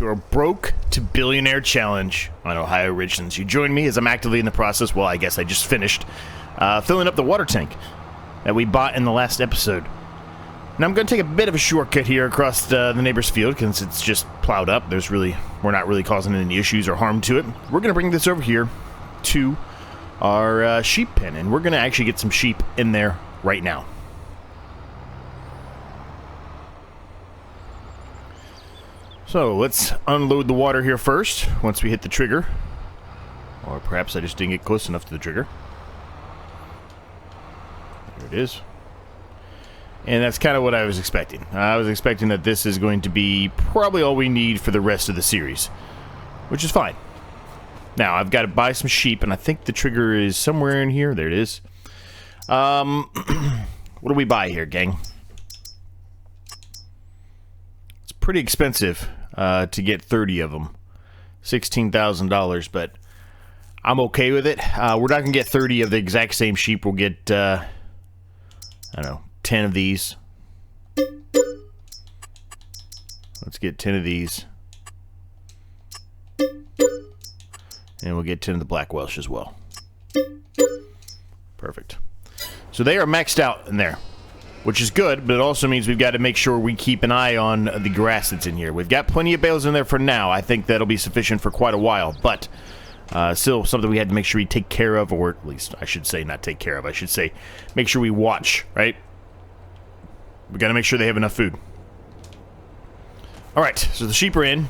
to our Broke to Billionaire challenge on Ohio Richlands. You join me as I'm actively in the process, well, I guess I just finished, filling up the water tank that we bought in the last episode. Now I'm going to take a bit of a shortcut here across the neighbor's field because it's just plowed up. We're not really causing any issues or harm to it. We're going to bring this over here to our sheep pen, and we're going to actually get some sheep in there right now. So let's unload the water here first once we hit the trigger. Or perhaps I just didn't get close enough to the trigger. There it is. And that's kind of what I was expecting. I was expecting that this is going to be probably all we need for the rest of the series, which is fine. Now, I've got to buy some sheep, and I think the trigger is somewhere in here. There it is. What do we buy here, gang? It's pretty expensive to get 30 of them. $16,000, but I'm okay with it. We're not going to get 30 of the exact same sheep. We'll get, I don't know, 10 of these. Let's get 10 of these. And we'll get 10 of the Black Welsh as well. Perfect. So they are maxed out in there, which is good, but it also means we've got to make sure we keep an eye on the grass that's in here. We've got plenty of bales in there for now. I think that'll be sufficient for quite a while, but still something we had to make sure we take care of, or at least I should say not take care of. I should say make sure we watch, right? We got to make sure they have enough food. All right, so the sheep are in.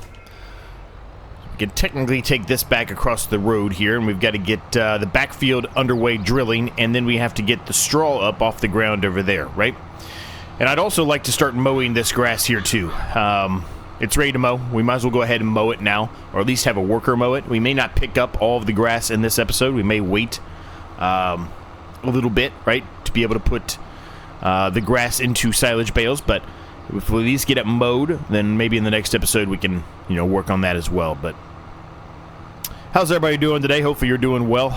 We can technically take this back across the road here, and we've got to get the backfield underway drilling, and then we have to get the straw up off the ground over there, right? And I'd also like to start mowing this grass here too. It's ready to mow. We might as well go ahead and mow it now, or at least have a worker mow it. We may not pick up all of the grass in this episode. We may wait a little bit, right, to be able to put the grass into silage bales, but if we at least get it mowed, then maybe in the next episode we can, work on that as well. But how's everybody doing today? Hopefully you're doing well.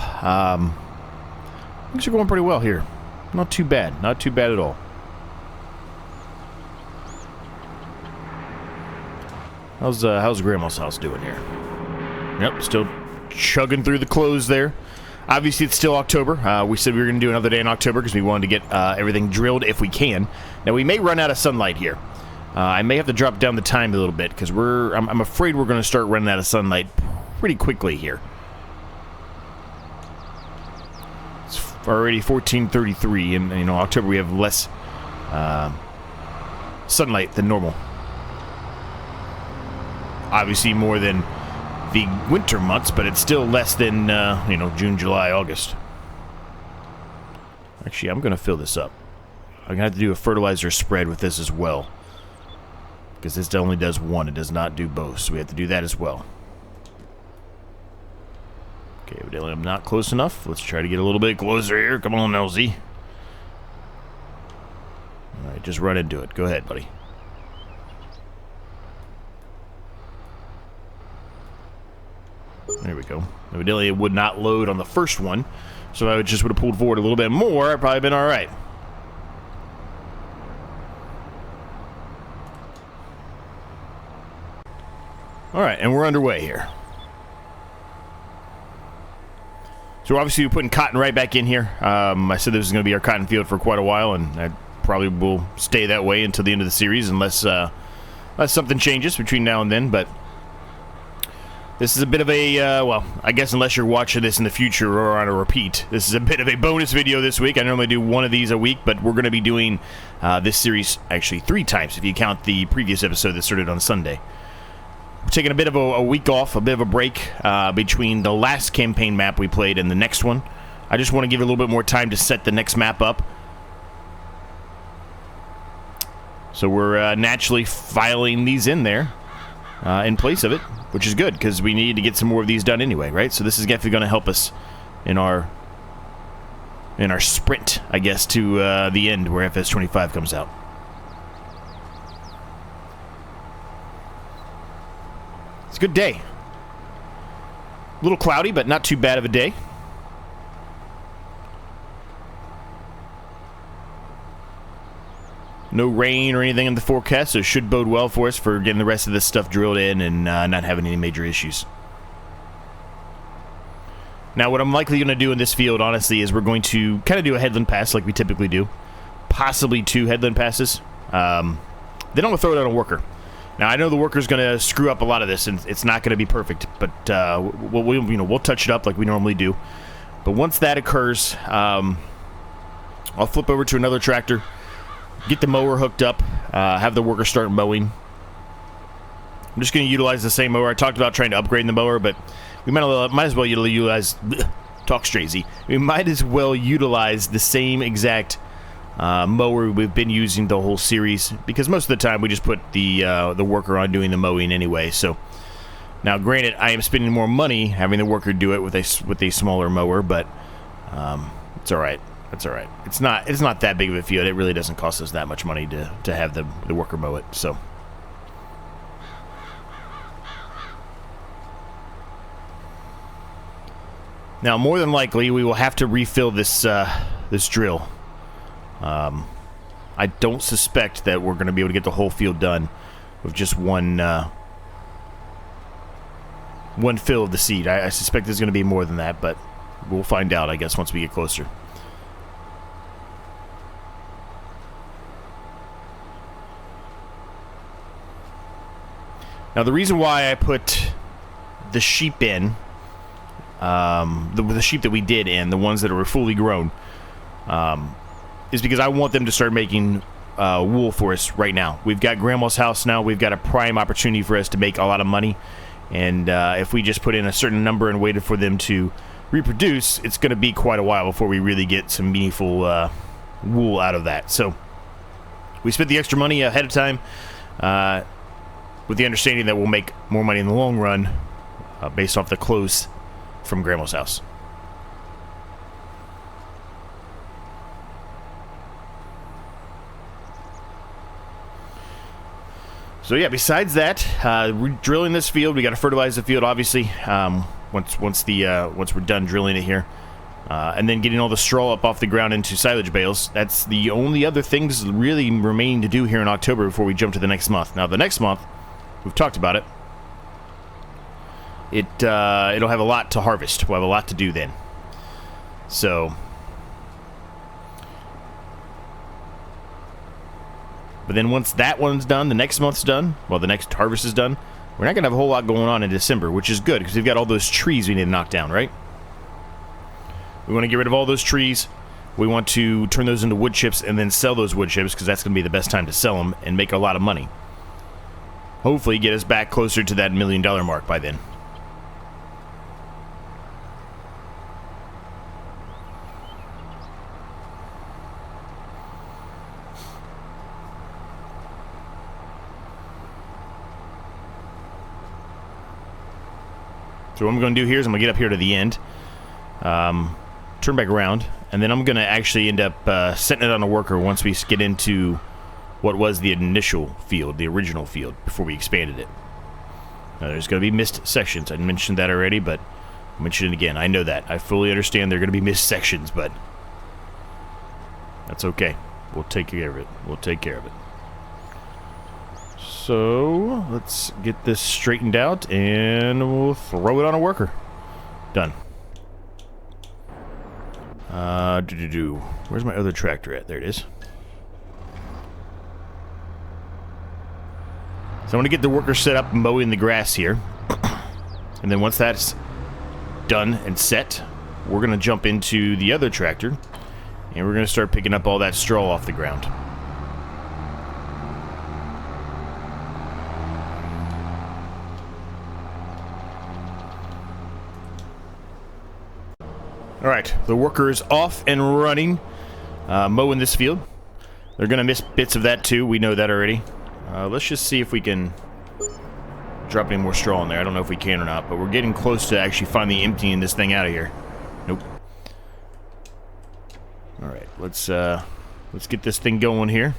Things are going pretty well here. Not too bad. Not too bad at all. How's Grandma's house doing here? Yep, still chugging through the clothes there. Obviously, it's still October. We said we were going to do another day in October because we wanted to get everything drilled if we can. Now, we may run out of sunlight here. I may have to drop down the time a little bit because I'm afraid we're going to start running out of sunlight pretty quickly here. It's already 14:33, and October we have less sunlight than normal. Obviously, more than the winter months, but it's still less than, June, July, August. Actually, I'm going to fill this up. I'm going to have to do a fertilizer spread with this as well. Because this only does one. It does not do both, so we have to do that as well. Okay, evidently I'm not close enough. Let's try to get a little bit closer here. Come on, LZ. Alright, just run into it. Go ahead, buddy. There we go. Evidently it would not load on the first one, so if I just would have pulled forward a little bit more, I'd probably been alright. Alright, and we're underway here. So obviously we're putting cotton right back in here. I said this was going to be our cotton field for quite a while, and I probably will stay that way until the end of the series unless something changes between now and then, but this is a bit of a, I guess unless you're watching this in the future or on a repeat, this is a bit of a bonus video this week. I normally do one of these a week, but we're going to be doing this series actually 3 times if you count the previous episode that started on Sunday. We're taking a bit of a week off, a bit of a break between the last campaign map we played and the next one. I just want to give it a little bit more time to set the next map up. So we're naturally filing these in there in place of it, which is good because we need to get some more of these done anyway, right? So this is definitely going to help us in our sprint, I guess, to the end where FS22 comes out. It's a good day. A little cloudy, but not too bad of a day. No rain or anything in the forecast, so it should bode well for us for getting the rest of this stuff drilled in and not having any major issues. Now, what I'm likely going to do in this field, honestly, is we're going to kind of do a headland pass like we typically do. Possibly 2 headland passes. Then I'm going to throw it on a worker. Now, I know the worker's going to screw up a lot of this, and it's not going to be perfect, but we'll touch it up like we normally do. But once that occurs, I'll flip over to another tractor, get the mower hooked up, have the worker start mowing. I'm just going to utilize the same mower. I talked about trying to upgrade the mower, but we might as well utilize... Talk straight, Z. We might as well utilize the same exact mower we've been using the whole series, because most of the time we just put the worker on doing the mowing anyway. So now, granted, I am spending more money having the worker do it with a smaller mower, but it's all right. It's all right. It's not that big of a field. It really doesn't cost us that much money to have the worker mow it. So. Now, more than likely, we will have to refill this drill. I don't suspect that we're going to be able to get the whole field done with just one fill of the seed. I suspect there's going to be more than that, but we'll find out, I guess, once we get closer. Now, the reason why I put the sheep in, the sheep that we did in, the ones that are fully grown, is because I want them to start making wool for us right now. We've got Grandma's house now. We've got a prime opportunity for us to make a lot of money. And if we just put in a certain number and waited for them to reproduce, it's going to be quite a while before we really get some meaningful wool out of that. So we spent the extra money ahead of time with the understanding that we'll make more money in the long run based off the clothes from Grandma's house. So yeah, besides that, we're drilling this field. We got to fertilize the field, obviously, once we're done drilling it here, and then getting all the straw up off the ground into silage bales. That's the only other things really remaining to do here in October before we jump to the next month. Now, the next month, we've talked about it. It'll have a lot to harvest. We'll have a lot to do then. So. But then once that one's done, the next month's done, well, the next harvest is done, we're not going to have a whole lot going on in December, which is good, because we've got all those trees we need to knock down, right? We want to get rid of all those trees. We want to turn those into wood chips and then sell those wood chips, because that's going to be the best time to sell them and make a lot of money. Hopefully get us back closer to that $1 million mark by then. So what I'm going to do here is I'm going to get up here to the end, turn back around, and then I'm going to actually end up setting it on a worker once we get into what was the initial field, the original field, before we expanded it. Now, there's going to be missed sections. I mentioned that already, but I'll mention it again. I know that. I fully understand there are going to be missed sections, but that's okay. We'll take care of it. We'll take care of it. So, let's get this straightened out, and we'll throw it on a worker. Done. Where's my other tractor at? There it is. So I'm going to get the worker set up mowing the grass here. And then once that's done and set, we're going to jump into the other tractor, and we're going to start picking up all that straw off the ground. Alright, the worker is off and running, mowing this field. They're going to miss bits of that too, we know that already. Let's just see if we can drop any more straw in there. I don't know if we can or not, but we're getting close to actually finally emptying this thing out of here. Nope. Alright, let's get this thing going here.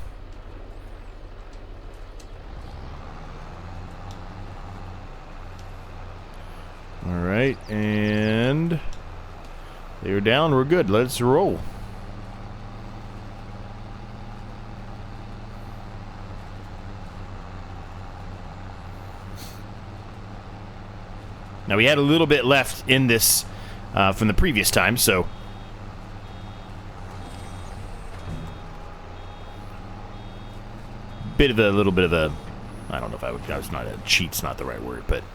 Alright, and they're down. We're good. Let's roll. Now, we had a little bit left in this from the previous time, so... little bit of a... I don't know if I was not a cheat's not the right word, but... A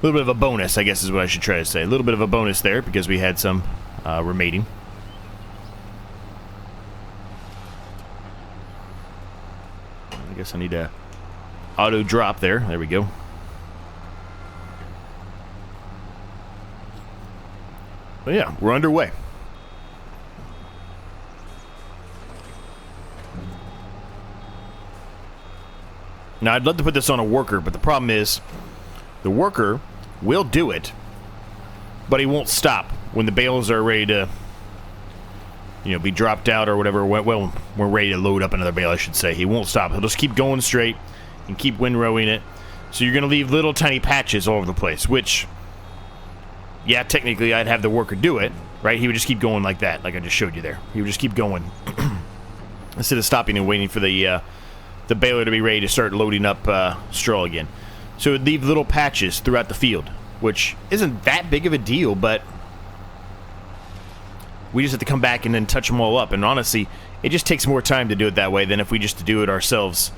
little bit of a bonus, I guess is what I should try to say. A little bit of a bonus there, because we had some remaining. I guess I need to auto drop there. There we go. But yeah, we're underway. Now, I'd love to put this on a worker, but the problem is the worker will do it, but he won't stop when the bales are ready to, you know, be dropped out or whatever. Well, we're ready to load up another bale, I should say. He won't stop. He'll just keep going straight and keep windrowing it. So you're going to leave little tiny patches all over the place, which, yeah, technically I'd have the worker do it, right? He would just keep going like that, like I just showed you there. He would just keep going instead of stopping and waiting for the baler to be ready to start loading up straw again. So it would leave little patches throughout the field, which isn't that big of a deal, but we just have to come back and then touch them all up. And honestly, it just takes more time to do it that way than if we just do it ourselves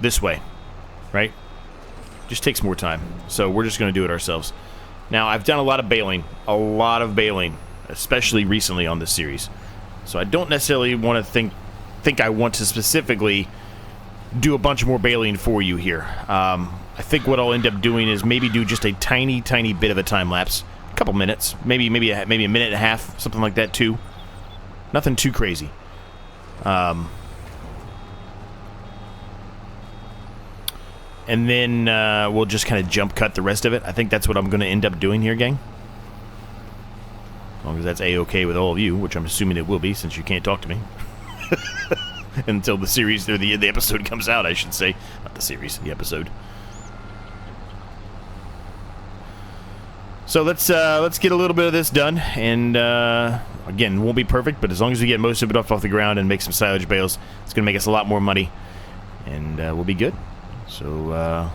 this way, right? Just takes more time. So we're just going to do it ourselves. Now, I've done a lot of baling, especially recently on this series. So I don't necessarily want to think I want to specifically do a bunch more baling for you here. I think what I'll end up doing is maybe do just a tiny bit of a time lapse, a couple minutes, maybe a minute and a half, something like that too. Nothing too crazy. And then we'll just kind of jump cut the rest of it. I think that's what I'm going to end up doing here, gang. As long as that's a-okay with all of you, which I'm assuming it will be, since you can't talk to me. Until the series, or the episode comes out, I should say. Not the series, the episode. So let's get a little bit of this done, and again, won't be perfect, but as long as we get most of it off the ground and make some silage bales, it's going to make us a lot more money, and we'll be good. So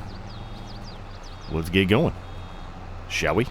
let's get going, shall we?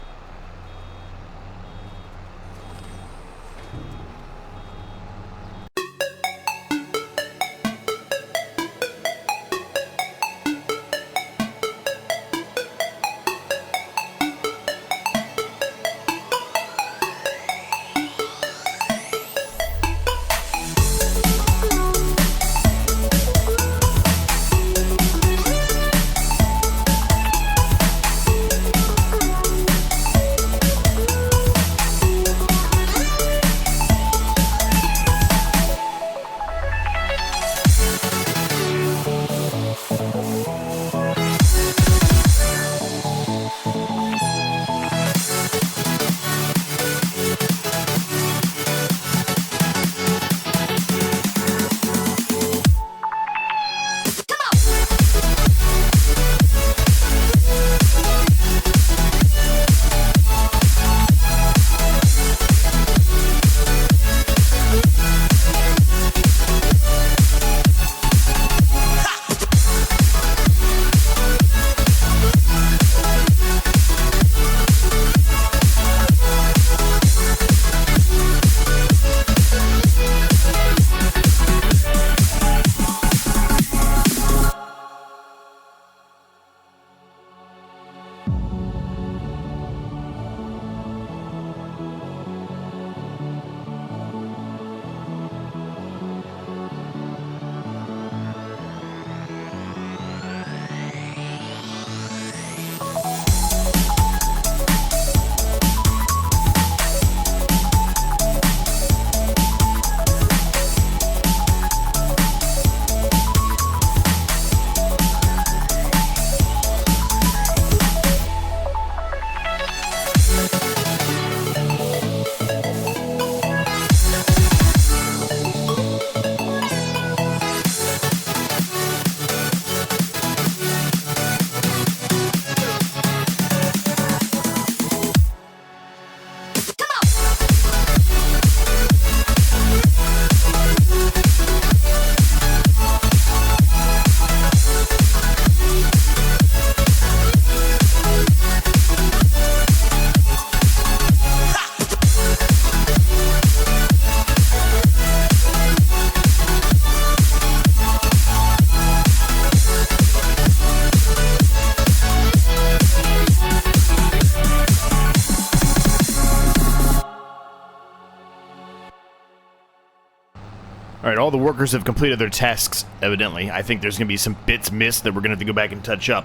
All right, all the workers have completed their tasks, evidently. I think there's going to be some bits missed that we're going to have to go back and touch up.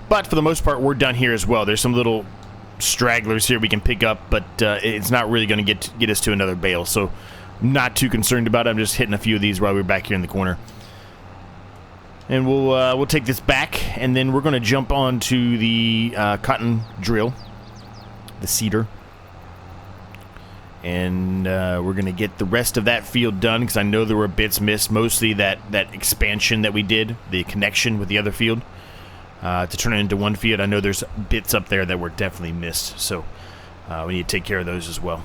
But for the most part, we're done here as well. There's some little stragglers here we can pick up, but it's not really going to get us to another bale, so not too concerned about it. I'm just hitting a few of these while we're back here in the corner. And we'll take this back, and then we're going to jump onto the cotton drill, the seeder. And we're going to get the rest of that field done, because I know there were bits missed, mostly that expansion that we did, the connection with the other field, to turn it into one field. I know there's bits up there that were definitely missed, so we need to take care of those as well.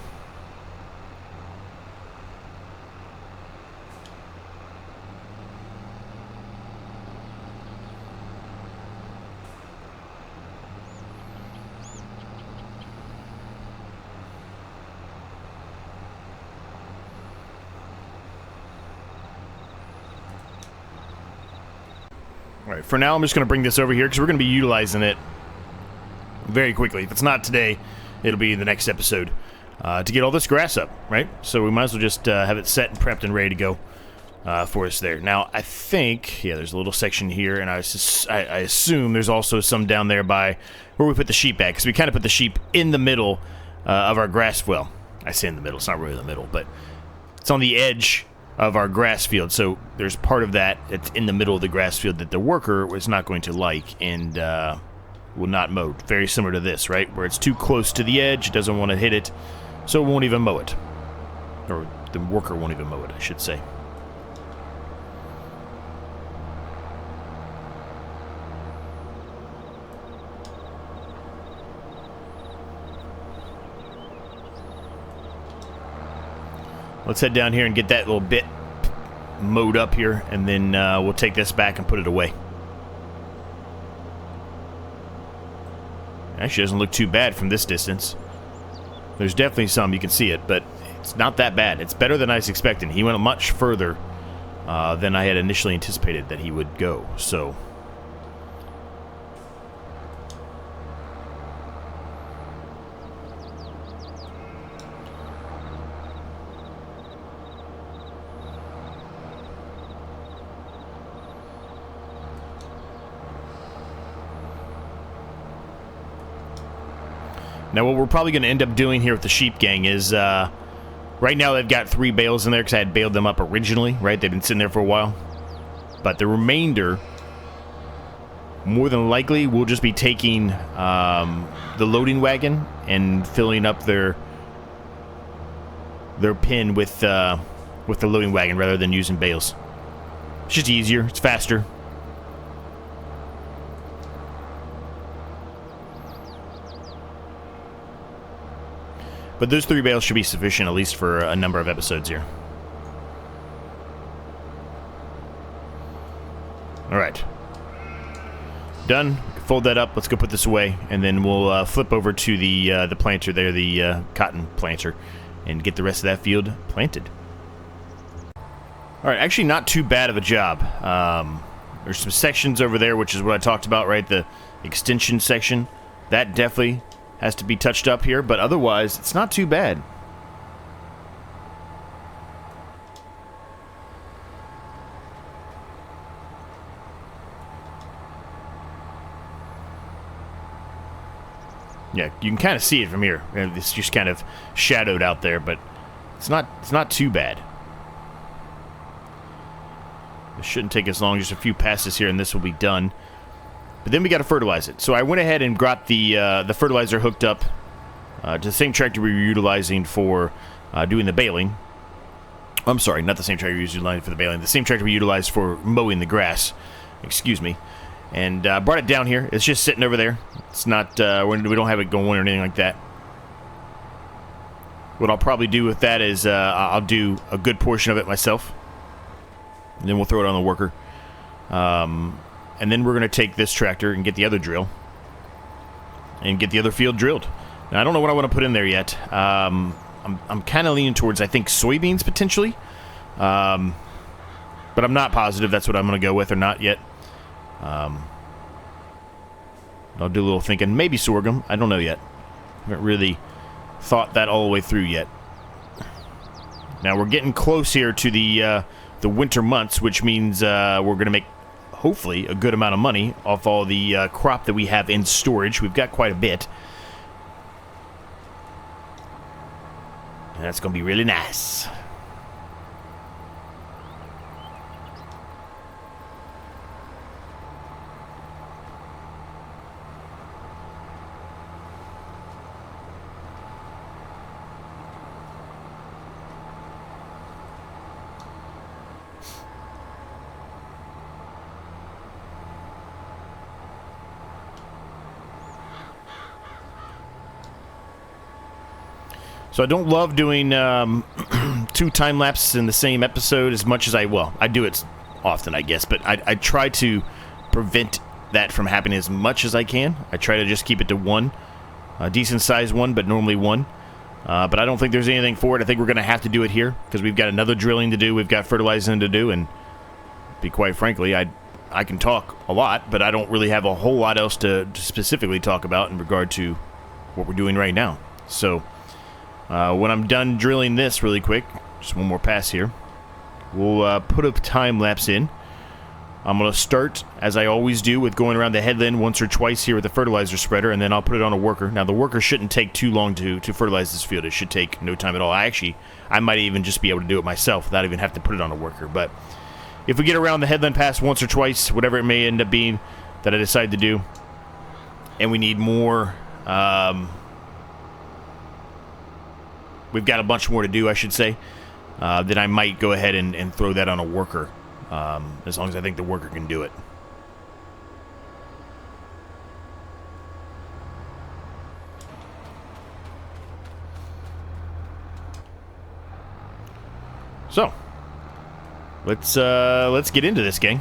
Alright, for now I'm just going to bring this over here because we're going to be utilizing it very quickly. If it's not today, it'll be the next episode to get all this grass up, right? So we might as well just have it set and prepped and ready to go for us there. Now, I think, yeah, there's a little section here, and I assume there's also some down there by where we put the sheep at, because we kind of put the sheep in the middle of our grass. Well, I say in the middle, it's not really the middle, but it's on the edge of our grass field, so there's part of that that's in the middle of the grass field that the worker was not going to like and will not mow. Very similar to this, right? Where it's too close to the edge, it doesn't want to hit it, so it won't even mow it. Or the worker won't even mow it, I should say. Let's head down here and get that little bit mowed up here, and then we'll take this back and put it away. Actually, doesn't look too bad from this distance. There's definitely some, you can see it, but it's not that bad. It's better than I was expecting. He went much further than I had initially anticipated that he would go, so... Now, what we're probably going to end up doing here with the sheep gang is, right now they've got 3 bales in there because I had baled them up originally, right? They've been sitting there for a while. But the remainder, more than likely, we'll just be taking the loading wagon and filling up their pin with the loading wagon rather than using bales. It's just easier. It's faster. But those 3 bales should be sufficient, at least for a number of episodes here. Alright. Done. Fold that up. Let's go put this away. And then we'll flip over to the planter there, the cotton planter, and get the rest of that field planted. Alright, actually not too bad of a job. There's some sections over there, which is what I talked about, right? The extension section. That definitely has to be touched up here, but otherwise, it's not too bad. Yeah, you can kind of see it from here. It's just kind of shadowed out there, but it's not too bad. It shouldn't take us long, just a few passes here, and this will be done. But then we got to fertilize it. So I went ahead and got the fertilizer hooked up to the same tractor we were utilizing for doing the baling. I'm sorry, not the same tractor we were utilizing for the baling. The same tractor we utilized for mowing the grass. Excuse me. And brought it down here. It's just sitting over there. It's not, we don't have it going or anything like that. What I'll probably do with that is I'll do a good portion of it myself. And then we'll throw it on the worker. And then we're going to take this tractor and get the other drill and get the other field drilled. Now, I don't know what I want to put in there yet. I'm kind of leaning towards, I think, soybeans potentially. But I'm not positive that's what I'm going to go with or not yet. I'll do a little thinking. Maybe sorghum. I don't know yet. Haven't really thought that all the way through yet. Now, we're getting close here to the the winter months, which means we're going to make, hopefully, a good amount of money off all the crop that we have in storage. We've got quite a bit. And that's going to be really nice. So I don't love doing 2 time lapses in the same episode as much as I do it often, I guess, but I try to prevent that from happening as much as I can. I try to just keep it to 1, a decent sized one, but normally 1. But I don't think there's anything for it. I think we're going to have to do it here because we've got another drilling to do. We've got fertilizing to do, and to be quite frankly, I can talk a lot, but I don't really have a whole lot else to specifically talk about in regard to what we're doing right now. So when I'm done drilling this really quick, just one more pass here, we'll put a time lapse in. I'm going to start, as I always do, with going around the headland once or twice here with the fertilizer spreader, and then I'll put it on a worker. Now, the worker shouldn't take too long to fertilize this field. It should take no time at all. I might even just be able to do it myself without even have to put it on a worker. But if we get around the headland pass once or twice, whatever it may end up being that I decide to do, and we need more... we've got a bunch more to do, I should say. Then I might go ahead and throw that on a worker, as long as I think the worker can do it. So, let's get into this, gang.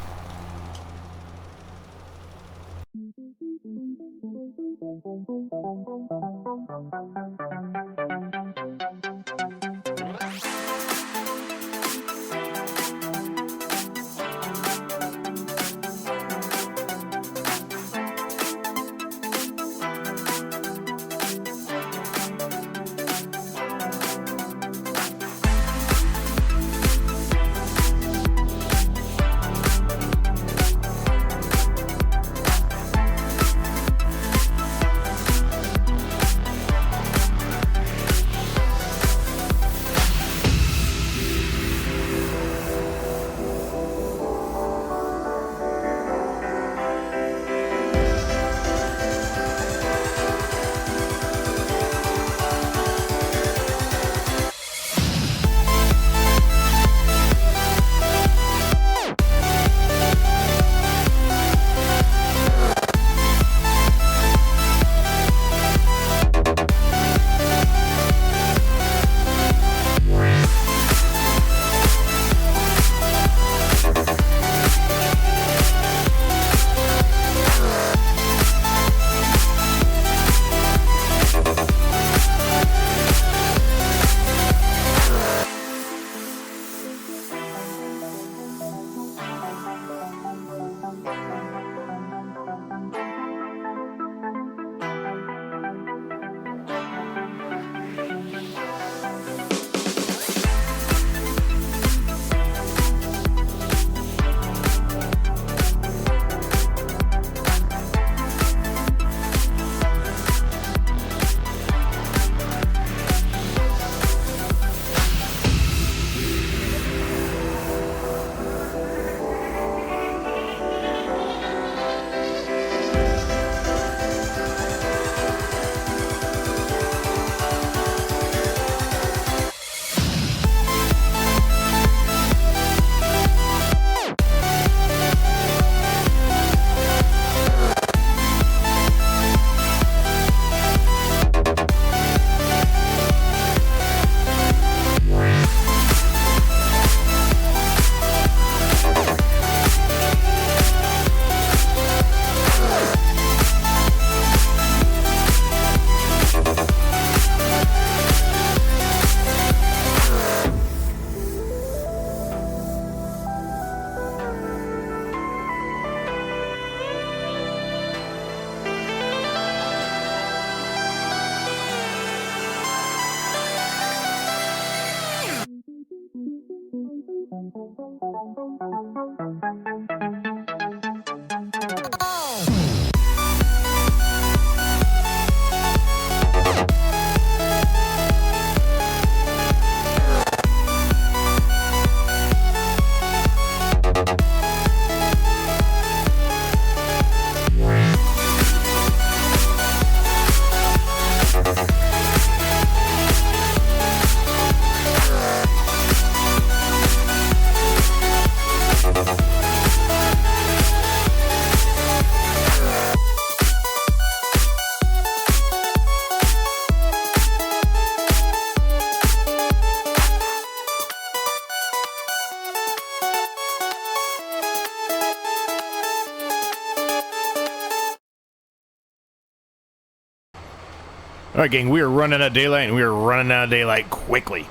Alright, gang, we are running out of daylight, and we are running out of daylight quickly.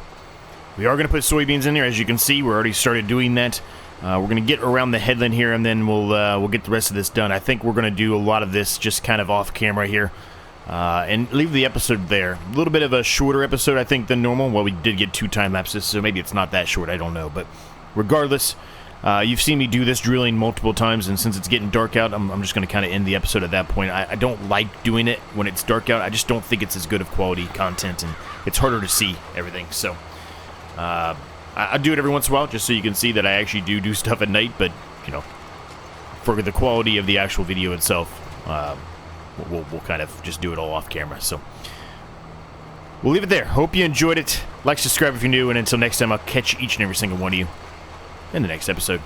We are going to put soybeans in there, as you can see. We're already started doing that. We're going to get around the headland here, and then we'll get the rest of this done. I think we're going to do a lot of this just kind of off camera here, and leave the episode there. A little bit of a shorter episode, I think, than normal. Well, we did get 2 time lapses, so maybe it's not that short. I don't know, but regardless, you've seen me do this drilling multiple times, and since it's getting dark out, I'm just going to kind of end the episode at that point. I don't like doing it when it's dark out. I just don't think it's as good of quality content, and it's harder to see everything. So I do it every once in a while just so you can see that I actually do stuff at night, but, you know, for the quality of the actual video itself, we'll kind of just do it all off camera. So we'll leave it there. Hope you enjoyed it. Like, subscribe if you're new, and until next time, I'll catch each and every single one of you in the next episode.